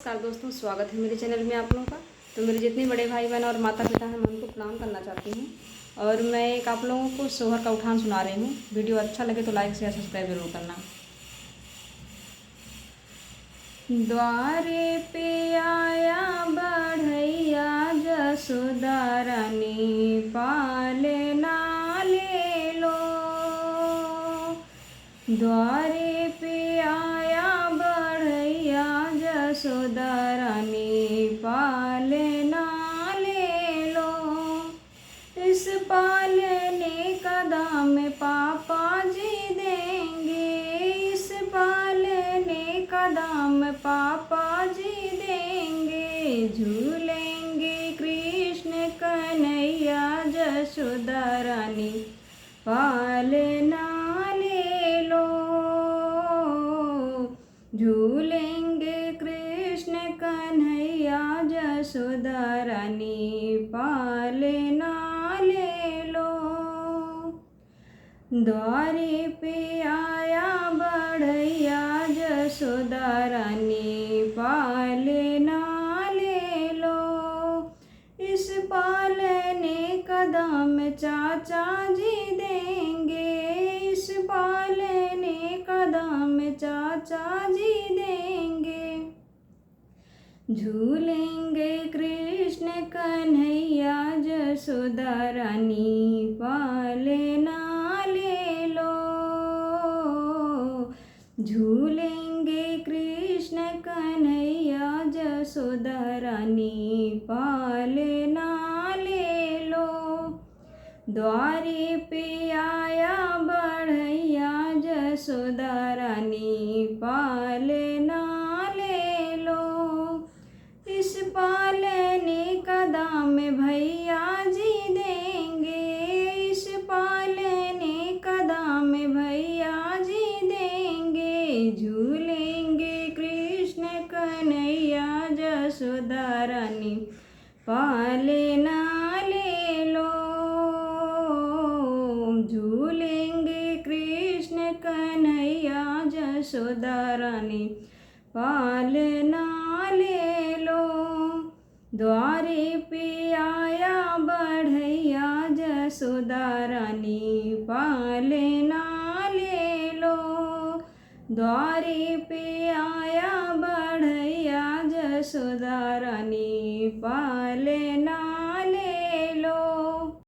नमस्कार दोस्तों, स्वागत है मेरे चैनल में आप लोगों का। तो मेरे जितने बड़े भाई बहन और माता पिता हैं, मैं उनको प्रणाम करना चाहती हूँ। और मैं एक आप लोगों को सोहर का उठान सुना रही हूँ। वीडियो अच्छा लगे तो लाइक शेयर सब्सक्राइब जरूर करना। द्वारे पे आया बढ़ैया जसोदा रानी, पाले ना ले लो। द्वारे पे आया बढ़ैया जसोदा रानी, पाले ना ले लो। इस पालने का दाम पापा जी देंगे, इस पालने का दाम पापा जी देंगे। झूलेंगे कृष्ण कन्हैया जसोदा रानी, पालना ले लो। झूलेंगे कृष्ण कन्हैया जसोदा रानी, पालना ले लो। द्वारे पे आया बढ़ैया जसोदा रानी, पालना ले लो। इस पालने का दाम चाचा जी देंगे, इस पालने का दाम चाचा जी देंगे। झूलेंगे कृष्ण कन्हैया जसोदा रानी, पालना ले लो। झूलेंगे कृष्ण कन्हैया जसोदा रानी, पालना ले लो। द्वारे पे आया बढ़ैया जसोदा रानी, पालना ले लो। इस पालने का दाम भैया जी देंगे, इस पालने का दाम भैया जी देंगे। झूलेंगे कृष्ण कन्हैया जसोदा रानी, पालना ले लो। झूलेंगे कृष्ण कन्हैया जसोदा रानी, पालना ले लो। द्वारे पे आया बढ़ैया जसोदा रानी, पालना ले लो। द्वारे पे आया बढ़ैया जसोदा रानी, पालना